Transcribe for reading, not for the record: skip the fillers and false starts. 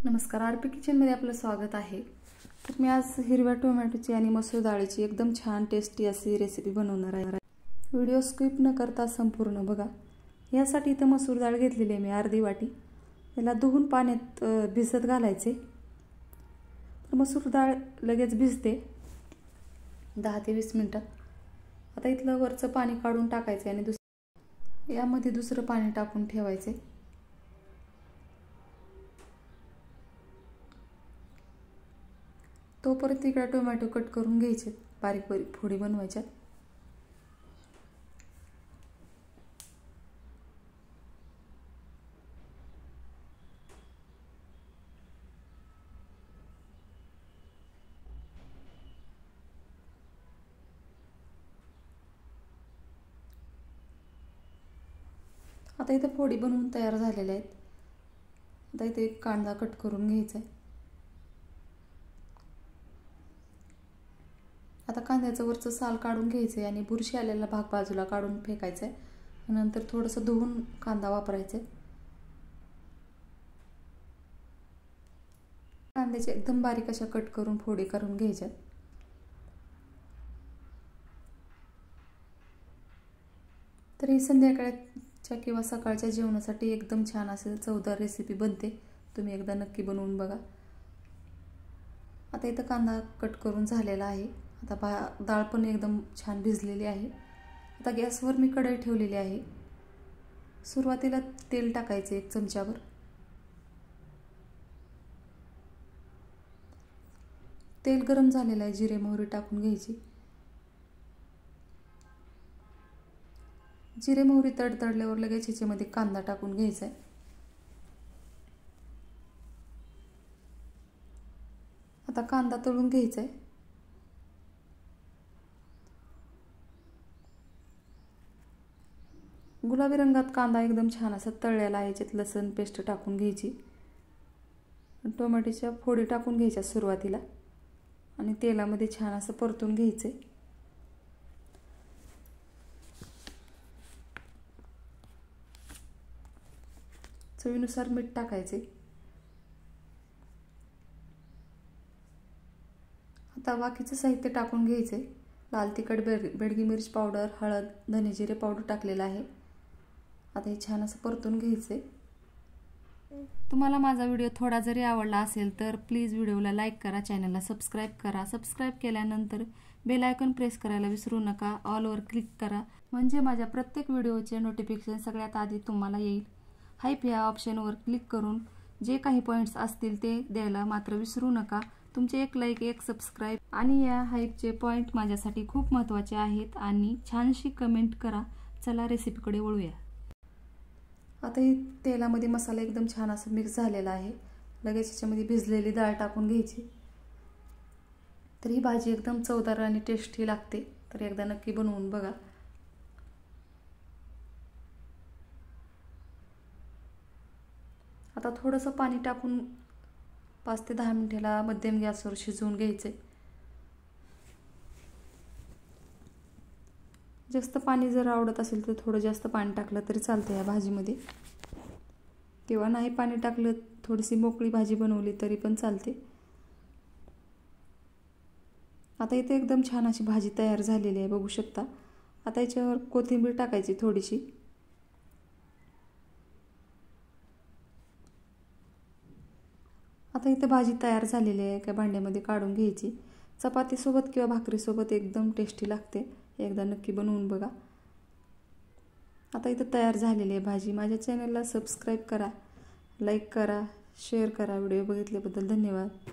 नमस्कार, आरपी किचनमध्ये आपलं स्वागत आहे। तर मी आज हिरव्या टोमॅटोची आणि मसूर डाळीची एकदम छान टेस्टी अशी रेसिपी बनवणार आहे। व्हिडिओ स्किप न करता संपूर्ण बघा। यासाठी इथे मसूर डाळ घेतलेली आहे मी अर्धी वाटी। याला धुवून पाण्यात भिजत घालायचे। तर मसूर डाळ लगेच भिजते 10 ते 20 मिनिटात। आता इथलं वरचं पाणी काढून टाकायचे आणि यामध्ये दुसरं पाणी टाकून ठेवायचे। तोपर्यंत इकडे टोमॅटो कट करून घ्यायचे, बारीक बारीक फोडी बनवायच्या। आता इथे फोडी बनवून तयार झालेल्या आहेत। आता इथे एक कांदा कट करून घ्यायचा आहे। आता कांद्याचं वरचं साल काढून घ्यायचं आणि बुरशी आलेला भाग बाजूला काढून फेकायचा आहे। नंतर थोडंसं धुवून कांदा वापरायचा। कांद्याचे एकदम बारीक अशा कट करून फोडी करून घ्यायच्या। तर ही संध्याकाळच्या किंवा सकाळच्या जेवणासाठी एकदम छान असे चवदार रेसिपी बनते। तुम्ही एकदा नक्की बनवून बघा। आता इथं कांदा कट करून झालेला आहे। आता डाळ पण एकदम छान भिजलेली आहे। आता गॅसवर मी कढई ठेवलेली आहे। सुरुवातीला तेल टाकायचे 1 चमचाभर। तेल गरम झालेलं आहे, जिरे मोहरी टाकून घ्यायची। जिरे मोहरी तडतडल्यावर लगेच ह्याच्यामध्ये कांदा टाकून घ्यायचा आहे। आता कांदा तळून घ्यायचा आहे। गुलाबी रंगात कांदा एकदम छान असा तळलेला आहे। याच्यात लसूण पेस्ट टाकून घ्यायची। टोमॅटोच्या फोडी टाकून घ्यायच्या सुरुवातीला आणि तेलामध्ये छान असं परतून घ्यायचे। चवीनुसार मीठ टाकायचे। आता बाकीचं साहित्य टाकून घ्यायचे। लाल तिखट, बेडगी मिरची पावडर, हळद, धने जिरे पावडर टाकलेला आहे। आता हे छान असं परतून घ्यायचे। तुम्हाला माझा व्हिडिओ थोडा जरी आवडला असेल तर प्लीज व्हिडिओला लाईक करा, चॅनलला सबस्क्राईब करा। सबस्क्राईब केल्यानंतर बेल आयकॉन प्रेस करायला विसरू नका। ऑलवर क्लिक करा म्हणजे माझ्या प्रत्येक व्हिडिओचे नोटिफिकेशन सगळ्यात आधी तुम्हाला येईल। हाईप या ऑप्शनवर क्लिक करून जे काही पॉइंट्स असतील ते द्यायला मात्र विसरू नका। तुमचे एक लाईक, एक सबस्क्राईब आणि या हाईपचे पॉइंट माझ्यासाठी खूप महत्त्वाचे आहेत। आणि छानशी कमेंट करा। चला रेसिपीकडे वळूया। आता ही तेलामध्ये मसाला एकदम छान असं मिक्स झालेला आहे। लगेच याच्यामध्ये भिजलेली डाळ टाकून घ्यायची। तर ही भाजी एकदम चवदार आणि टेस्टी लागते। तर एकदा नक्की बनवून बघा। आता थोडंसं पाणी टाकून 5 ते 10 मिनिटाला मध्यम गॅसवर शिजवून घ्यायचे। जास्त पाणी जर आवडत असेल तर थोडं जास्त पाणी टाकलं तरी चालतं या भाजीमध्ये, किंवा नाही पाणी टाकलं थोडीशी मोकळी भाजी बनवली तरी पण चालते। आता इथे एकदम छान अशी भाजी तयार झालेली आहे, बघू शकता। आता याच्यावर कोथिंबीर टाकायची थोडीशी। आता इथे भाजी तयार झालेली आहे, एका भांड्यामध्ये काढून घ्यायची। चपातीसोबत किंवा भाकरीसोबत एकदम टेस्टी लागते। एकदा नक्की बनवून बघा। आता इथे तयार झालेली आहे भाजी। माझ्या चॅनलला सबस्क्राईब करा, लाईक करा, शेअर करा। व्हिडिओ बघितल्याबद्दल धन्यवाद।